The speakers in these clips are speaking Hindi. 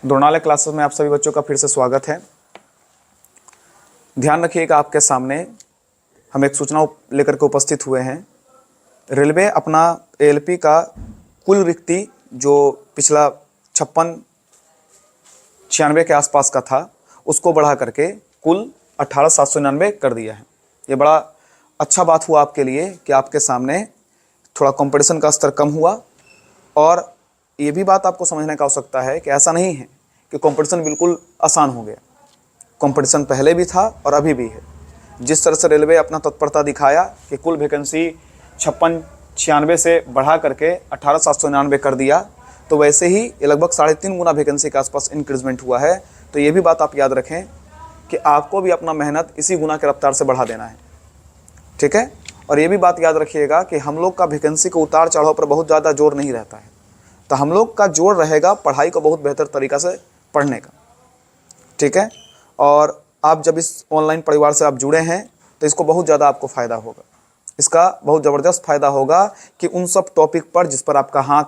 द्रोणालय क्लासेस में आप सभी बच्चों का फिर से स्वागत है। ध्यान रखिएगा, आपके सामने हम एक सूचना लेकर के उपस्थित हुए हैं। रेलवे अपना एएलपी का कुल रिक्ति जो पिछला 56-96 के आसपास का था, उसको बढ़ा करके कुल 18,799 कर दिया है। ये बड़ा अच्छा बात हुआ आपके लिए कि आपके सामने थोड़ा कंपटीशन का स्तर कम हुआ। और ये भी बात आपको समझने का आवश्यकता है कि ऐसा नहीं है कि कंपटीशन बिल्कुल आसान हो गया। कंपटीशन पहले भी था और अभी भी है। जिस तरह से रेलवे अपना तत्परता दिखाया कि कुल वैकेंसी 56-96 से बढ़ा करके 18,799 कर दिया, तो वैसे ही ये लगभग 3.5 गुना वैकेंसी के आसपास इंक्रीजमेंट हुआ है। तो ये भी बात आप याद रखें कि आपको भी अपना मेहनत इसी गुना के रफ्तार से बढ़ा देना है, ठीक है। और ये भी बात याद रखिएगा कि हम लोग का वैकेंसी को उतार चढ़ाव पर बहुत ज़्यादा जोर नहीं रहता है। तो हम लोग का जोर रहेगा पढ़ाई को बहुत बेहतर तरीक़ा से पढ़ने का, ठीक है। और आप जब इस ऑनलाइन परिवार से आप जुड़े हैं तो इसको बहुत ज़्यादा आपको फ़ायदा होगा। इसका बहुत ज़बरदस्त फ़ायदा होगा कि उन सब टॉपिक पर जिस पर आपका हाथ,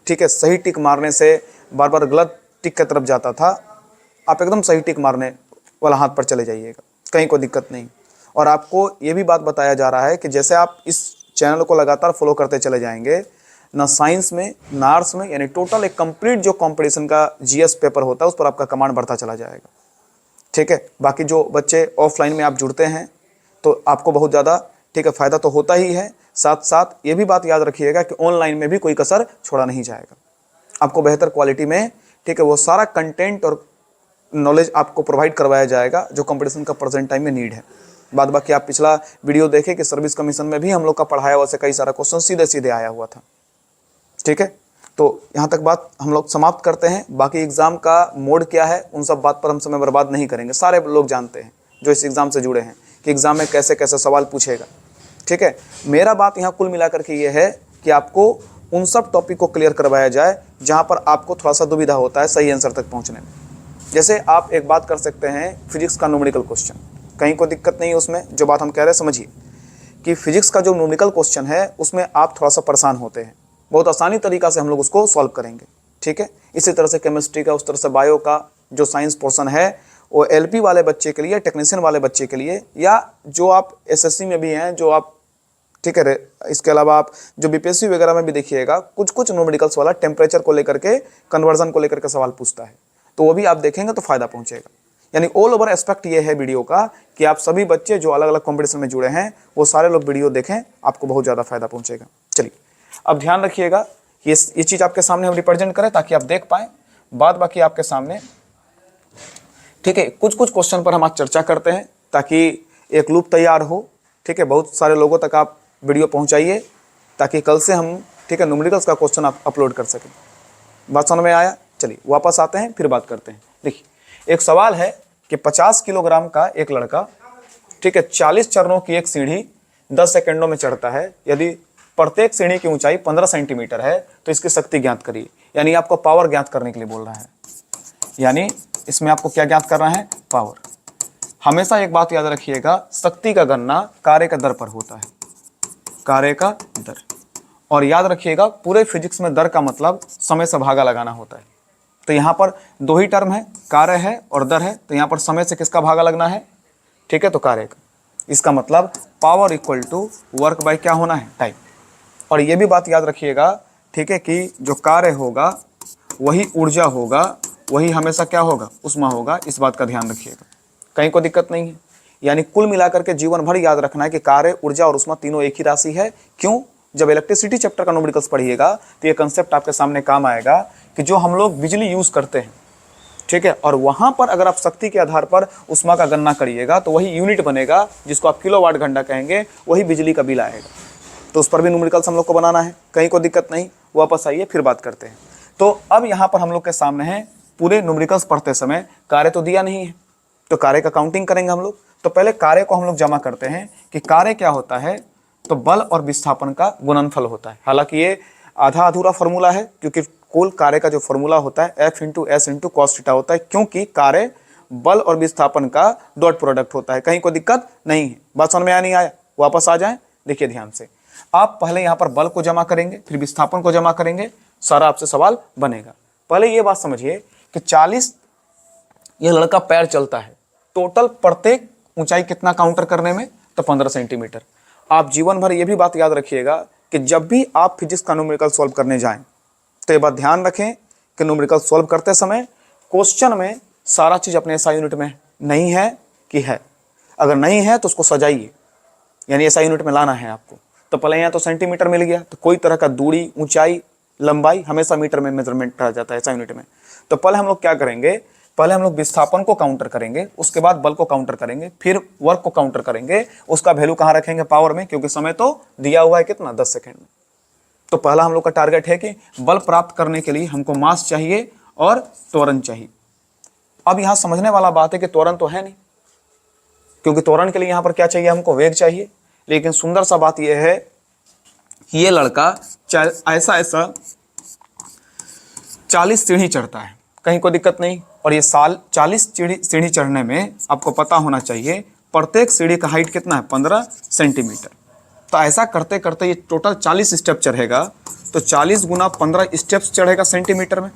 ठीक है, सही टिक मारने से बार बार गलत टिक की तरफ जाता था, आप एकदम सही टिक मारने वाला हाथ पर चले जाइएगा, कहीं कोई दिक्कत नहीं। और आपको ये भी बात बताया जा रहा है कि जैसे आप इस चैनल को लगातार फॉलो करते चले जाएंगे, ना साइंस में ना आर्ट्स में, यानी टोटल एक कंप्लीट जो कंपटीशन का जीएस पेपर होता है उस पर आपका कमांड बढ़ता चला जाएगा, ठीक है। बाकी जो बच्चे ऑफलाइन में आप जुड़ते हैं तो आपको बहुत ज़्यादा, ठीक है, फ़ायदा तो होता ही है। साथ साथ ये भी बात याद रखिएगा कि ऑनलाइन में भी कोई कसर छोड़ा नहीं जाएगा। आपको बेहतर क्वालिटी में, ठीक है, वो सारा कंटेंट और नॉलेज आपको प्रोवाइड करवाया जाएगा जो कंपटीशन का प्रेजेंट टाइम में नीड है। बाद बाकी आप पिछला वीडियो देखें कि सर्विस कमीशन में भी हम लोग का पढ़ाया हुआ से कई सारा क्वेश्चन सीधे सीधे आया हुआ था, ठीक है। तो यहाँ तक बात हम लोग समाप्त करते हैं। बाकी एग्ज़ाम का मोड क्या है उन सब बात पर हम समय बर्बाद नहीं करेंगे। सारे लोग जानते हैं जो इस एग्ज़ाम से जुड़े हैं कि एग्ज़ाम में कैसे कैसे सवाल पूछेगा, ठीक है। मेरा बात यहाँ कुल मिलाकर के ये है कि आपको उन सब टॉपिक को क्लियर करवाया जाए जहाँ पर आपको थोड़ा सा दुविधा होता है सही आंसर तक पहुँचने में। जैसे आप एक बात कर सकते हैं, फिजिक्स का न्यूमेरिकल क्वेश्चन, कहीं कोई दिक्कत नहीं है उसमें। जो बात हम कह रहे हैं समझिए कि फिजिक्स का जो न्यूमेरिकल क्वेश्चन है उसमें आप थोड़ा सा परेशान होते हैं। बहुत आसानी तरीक़ा से हम लोग उसको सॉल्व करेंगे, ठीक है। इसी तरह से केमिस्ट्री का, उस तरह से बायो का जो साइंस पोर्शन है वो एलपी वाले बच्चे के लिए, टेक्नीशियन वाले बच्चे के लिए, या जो आप एसएससी में भी हैं, जो आप, ठीक है, इसके अलावा आप जो बीपीएससी वगैरह में भी देखिएगा कुछ कुछ न्यूमेरिकल्स वाला टेम्परेचर को लेकर के, कन्वर्जन को लेकर के सवाल पूछता है, तो वो भी आप देखेंगे तो फ़ायदा पहुँचेगा। यानी ऑल ओवर एस्पेक्ट ये है वीडियो का कि आप सभी बच्चे जो अलग अलग कॉम्पिटिशन में जुड़े हैं वो सारे लोग वीडियो देखें, आपको बहुत ज़्यादा फ़ायदा पहुँचेगा। चलिए अब ध्यान रखिएगा, ये चीज़ आपके सामने हम रिप्रेजेंट करें ताकि आप देख पाएँ। बाद बाकी आपके सामने, ठीक है, कुछ कुछ क्वेश्चन पर हम आज चर्चा करते हैं ताकि एक लूप तैयार हो, ठीक है। बहुत सारे लोगों तक आप वीडियो पहुंचाइए ताकि कल से हम, ठीक है, न्यूमेरिकल्स का क्वेश्चन आप अपलोड कर सकें। बात समझ में आया? चलिए वापस आते हैं, फिर बात करते हैं। देखिए एक सवाल है कि 50 किलोग्राम का एक लड़का, ठीक है, 40 चरणों की एक सीढ़ी 10 सेकेंडों में चढ़ता है। यदि प्रत्येक सीढ़ी की ऊंचाई 15 सेंटीमीटर है तो इसकी शक्ति ज्ञात करिए। यानी आपको पावर ज्ञात करने के लिए बोल रहा है। यानी इसमें आपको क्या ज्ञात करना है? पावर। हमेशा एक बात याद रखिएगा, शक्ति का गणना कार्य का दर पर होता है, कार्य का दर। और याद रखिएगा पूरे फिजिक्स में दर का मतलब समय से भागा लगाना होता है। तो यहाँ पर दो ही टर्म है, कार्य है और दर है। तो यहाँ पर समय से किसका भागा लगना है? ठीक है, तो कार्य का। इसका मतलब power equal to work by क्या होना है? टाइम। और ये भी बात याद रखिएगा, ठीक है, कि जो कार्य होगा वही ऊर्जा होगा, वही हमेशा क्या होगा? उष्मा होगा। इस बात का ध्यान रखिएगा, कहीं कोई दिक्कत नहीं है। यानी कुल मिलाकर के जीवन भर याद रखना है कि कार्य, ऊर्जा और उष्मा तीनों एक ही राशि है। क्यों? जब इलेक्ट्रिसिटी चैप्टर का न्यूमेरिकल्स पढ़िएगा तो ये कंसेप्ट आपके सामने काम आएगा कि जो हम लोग बिजली यूज़ करते हैं, ठीक है, और वहाँ पर अगर आप शक्ति के आधार पर उष्मा का गणना करिएगा तो वही यूनिट बनेगा जिसको आप किलोवाट घंटा कहेंगे, वही बिजली का बिल आएगा। तो उस पर भी न्यूमेरिकल्स हम लोग को बनाना है, कहीं कोई दिक्कत नहीं। वापस आइए, फिर बात करते हैं। तो अब यहाँ पर हम लोग के सामने है, पूरे न्यूमेरिकल्स पढ़ते समय कार्य तो दिया नहीं है, तो कार्य का काउंटिंग करेंगे हम लोग। तो पहले कार्य को हम लोग जमा करते हैं कि कार्य क्या होता है, तो बल और विस्थापन का गुणनफल होता है। हालांकि ये आधा अधूरा फॉर्मूला है क्योंकि कुल कार्य का जो फॉर्मूला होता है F into S into cos theta होता है, क्योंकि कार्य बल और विस्थापन का डॉट प्रोडक्ट होता है। कहीं कोई दिक्कत नहीं है। बात समझ में आया नहीं आया? वापस आ जाएं, देखिए ध्यान से। आप पहले यहाँ पर बल को जमा करेंगे, फिर विस्थापन को जमा करेंगे, सारा आपसे सवाल बनेगा। पहले ये बात समझिए कि 40 ये लड़का पैर चलता है, टोटल प्रत्येक ऊंचाई कितना काउंटर करने में, तो 15 सेंटीमीटर। आप जीवन भर ये भी बात याद रखिएगा कि जब भी आप फिजिक्स का न्यूमेरिकल सॉल्व करने जाएं तो ये बात ध्यान रखें कि न्यूमेरिकल सॉल्व करते समय क्वेश्चन में सारा चीज़ अपने SI यूनिट में नहीं है कि है। अगर नहीं है तो उसको सजाइए, यानी SI यूनिट में लाना है आपको। तो पहले यहाँ तो सेंटीमीटर मिल गया, तो कोई तरह का दूरी, ऊंचाई, लंबाई हमेशा मीटर में मेजरमेंट आ जाता है SI यूनिट में। तो पहले हम लोग क्या करेंगे, पहले हम लोग विस्थापन को काउंटर करेंगे, उसके बाद बल को काउंटर करेंगे, फिर वर्क को काउंटर करेंगे। उसका वैल्यू कहाँ रखेंगे, पावर में, क्योंकि समय तो दिया हुआ है कितना, 10 सेकेंड में। तो पहला हम लोग का टारगेट है कि बल प्राप्त करने के लिए हमको मास चाहिए और त्वरण चाहिए। अब यहाँ समझने वाला बात है कि त्वरण तो है नहीं, क्योंकि त्वरण के लिए यहाँ पर क्या चाहिए, हमको वेग चाहिए। लेकिन सुंदर सा बात यह है कि ये लड़का ऐसा 40 सीढ़ी चढ़ता है, कहीं कोई दिक्कत नहीं। और ये 40 सीढ़ी चढ़ने में आपको पता होना चाहिए प्रत्येक सीढ़ी का हाइट कितना है, 15 सेंटीमीटर। तो ऐसा करते करते ये टोटल 40 स्टेप चढ़ेगा, तो 40 गुना 15 स्टेप्स चढ़ेगा सेंटीमीटर में,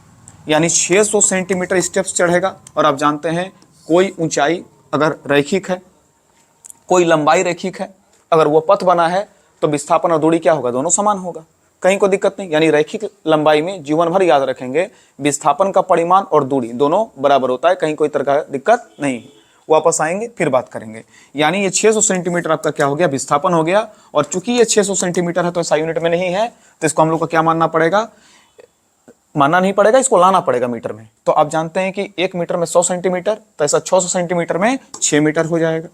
यानी 600 सेंटीमीटर स्टेप्स चढ़ेगा। और आप जानते हैं कोई ऊंचाई अगर रैखिक है, कोई लंबाई रैखिक है, अगर वो पथ बना है तो विस्थापन और दूरी क्या होगा, दोनों समान होगा, कहीं कोई दिक्कत नहीं। यानी रैखिक लंबाई में जीवन भर याद रखेंगे विस्थापन का परिमाण और दूरी दोनों बराबर होता है, कहीं कोई तरह का दिक्कत नहीं है। वापस आएंगे फिर बात करेंगे। यानी ये 600 सेंटीमीटर आपका क्या हो गया, विस्थापन हो गया। और चूंकि ये 600 सेंटीमीटर है तो SI यूनिट में नहीं है, तो इसको हम लोग को क्या मानना पड़ेगा, मानना नहीं पड़ेगा, इसको लाना पड़ेगा मीटर में। तो आप जानते हैं कि 1 मीटर में 100 सेंटीमीटर, तो ऐसा 600 सेंटीमीटर में 6 मीटर हो जाएगा,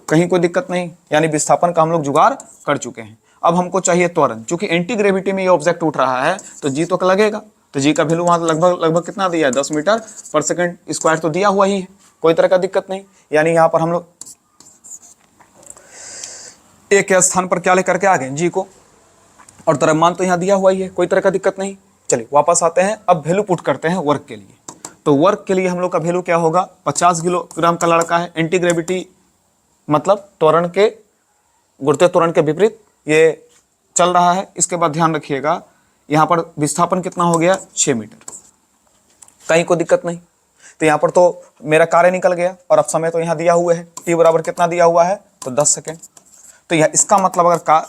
कहीं कोई दिक्कत नहीं। यानी विस्थापन का हम लोग जुगाड़ कर चुके हैं। अब हमको चाहिए त्वरण। चूंकि एंटी ग्रेविटी में ये ऑब्जेक्ट उठ रहा है तो जी तो लगेगा, तो जी का वैल्यू वहां लगभग कितना दिया है, 10 मीटर पर सेकंड स्क्वायर तो दिया हुआ ही है, कोई तरह का दिक्कत नहीं। यानी यहाँ पर हम लोग ए के स्थान पर क्या लेकर के आ गए, जी को, और द्रव्यमान तो यहाँ दिया हुआ ही है, कोई तरह का दिक्कत नहीं। चलिए वापस आते हैं, अब वैल्यू पुट करते हैं वर्क के लिए। तो वर्क के लिए हम लोग का वैल्यू क्या होगा, 50 किलोग्राम का लड़का है, एंटी ग्रेविटी मतलब त्वरण के, गुरुत्वीय त्वरण के विपरीत ये चल रहा है। इसके बाद ध्यान रखिएगा यहाँ पर विस्थापन कितना हो गया, 6 मीटर, कहीं कोई दिक्कत नहीं। तो यहाँ पर तो मेरा कार्य निकल गया, और अब समय तो यहाँ दिया हुआ है, टी बराबर कितना दिया हुआ है, तो 10 सेकेंड। तो यह इसका मतलब अगर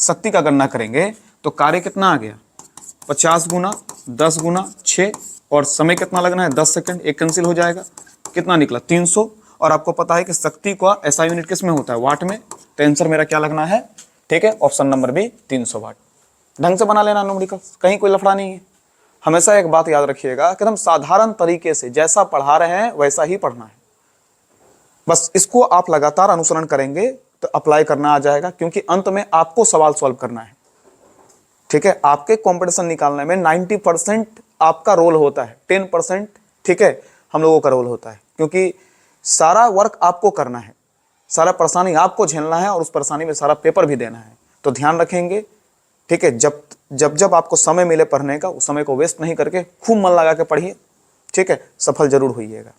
शक्ति का गणना करेंगे तो कार्य कितना आ गया, 50 गुना 10 गुना 6, और समय कितना लगना है, 10 सेकेंड, एक कैंसिल हो जाएगा, कितना निकला, 300। और आपको पता है कि शक्ति का SI यूनिट किस में होता है, वाट में। तो आंसर मेरा क्या लगना है, ठीक है, ऑप्शन नंबर बी 300 वाट। ढंग से बना लेना न्यूमेरिकल, कहीं कोई लफड़ा नहीं है। हमेशा एक बात याद रखिएगा कि हम साधारण तरीके से जैसा पढ़ा रहे हैं वैसा ही पढ़ना है, बस इसको आप लगातार अनुसरण करेंगे तो अप्लाई करना आ जाएगा, क्योंकि अंत में आपको सवाल सॉल्व करना है, ठीक है। आपके कंपटीशन निकालने में 90% आपका रोल होता है, 10% ठीक है हम लोगों का रोल होता है, क्योंकि सारा वर्क आपको करना है, सारा परेशानी आपको झेलना है, और उस परेशानी में सारा पेपर भी देना है। तो ध्यान रखेंगे, ठीक है, जब आपको समय मिले पढ़ने का, उस समय को वेस्ट नहीं करके खूब मन लगा के पढ़िए, ठीक है, सफल जरूर होइएगा,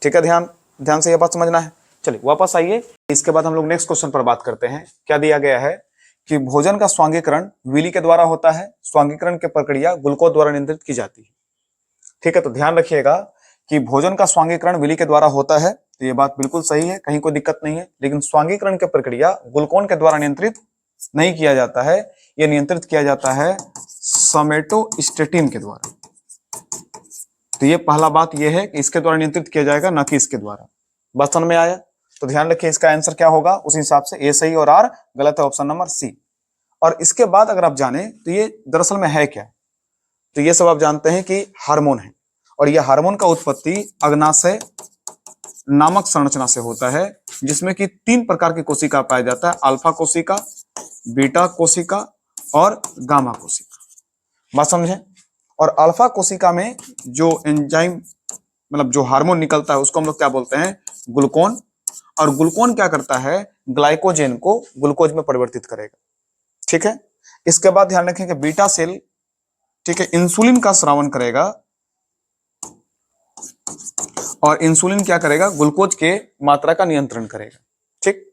ठीक है। ध्यान से ये बात समझना है। चलिए वापस आइए, इसके बाद हम लोग नेक्स्ट क्वेश्चन पर बात करते हैं। क्या दिया गया है कि भोजन का स्वांगीकरण विली के द्वारा होता है, स्वांगीकरण की प्रक्रिया ग्लूकोज द्वारा नियंत्रित की जाती है, ठीक है। तो ध्यान रखिएगा कि भोजन का स्वांगीकरण विली के द्वारा होता है, तो ये बात बिल्कुल सही है, कहीं कोई दिक्कत नहीं है। लेकिन स्वांगीकरण की प्रक्रिया ग्लूकोन के द्वारा नियंत्रित नहीं किया जाता है, यह नियंत्रित किया जाता है सोमेटोस्टेटिन के द्वारा। तो ये पहला बात यह है कि इसके द्वारा नियंत्रित किया जाएगा, ना कि इसके द्वारा। बात समझ में आया? तो ध्यान रखिए इसका आंसर क्या होगा, उस हिसाब से ए सही और आर गलत है, ऑप्शन नंबर सी। और इसके बाद अगर आप जाने तो ये दरअसल में है क्या, तो ये सब आप जानते हैं कि हार्मोन है, और यह हार्मोन का उत्पत्ति अग्नाशय नामक संरचना से होता है, जिसमें कि 3 प्रकार की कोशिका पाया जाता है, अल्फा कोशिका, बीटा कोशिका और गामा कोशिका। बात समझे? और अल्फा कोशिका में जो एंजाइम मतलब जो हार्मोन निकलता है उसको हम लोग क्या बोलते हैं, ग्लूकोन। और ग्लूकोन क्या करता है, ग्लाइकोजेन को ग्लूकोज में परिवर्तित करेगा, ठीक है। इसके बाद ध्यान रखें कि बीटा सेल, ठीक है, इंसुलिन का स्रावन करेगा, और इंसुलिन क्या करेगा, ग्लूकोज के मात्रा का नियंत्रण करेगा, ठीक।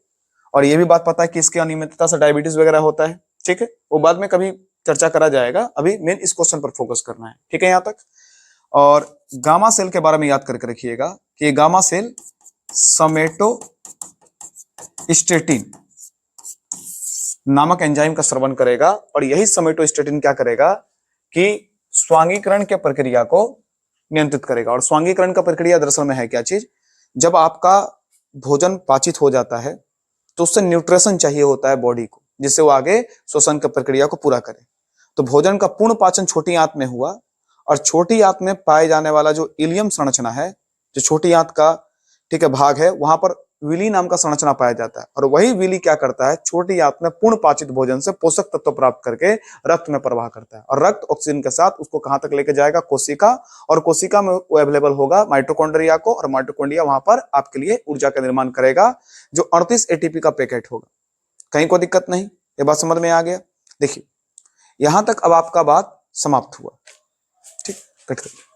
और ये भी बात पता है कि इसकी अनियमितता से डायबिटीज वगैरह होता है, ठीक है, वो बाद में कभी चर्चा करा जाएगा, अभी मेन इस क्वेश्चन पर फोकस करना है, ठीक है यहाँ तक। और गामा सेल के बारे में याद करके रखिएगा कि गामा सेल सोमेटोस्टेटिन नामक एंजाइम का स्रवण करेगा और यही सोमेटोस्टेटिन क्या करेगा कि स्वांगीकरण के प्रक्रिया को नियंत्रित करेगा। और स्वांगीकरण का प्रक्रिया दरअसल में है क्या चीज, जब आपका भोजन पाचित हो जाता है तो उससे न्यूट्रिशन चाहिए होता है बॉडी को, जिससे वो आगे श्वसन की प्रक्रिया को पूरा करे। तो भोजन का पूर्ण पाचन छोटी आंत में हुआ और छोटी आंत में पाए जाने वाला जो इलियम संरचना है, जो छोटी आंत का ठीक है भाग है, वहां पर विली नाम का संरचना पाया जाता है। और वही विली क्या करता है, छोटी आंत में पूर्ण पाचित भोजन से पोषक तत्व प्राप्त करके रक्त में प्रवाह करता है और रक्त ऑक्सीजन के साथ उसको कहां तक लेके जाएगा, कोशिका, और कोशिका में वो अवेलेबल होगा माइटोकॉन्ड्रिया को, और माइटोकॉन्ड्रिया वहां पर आपके लिए ऊर्जा का निर्माण करेगा जो 38 एटीपी का पैकेट होगा। कहीं कोई दिक्कत नहीं, ये बात समझ में आ गया। देखिए यहां तक अब आपका बात समाप्त हुआ। ठीक, कट करिए।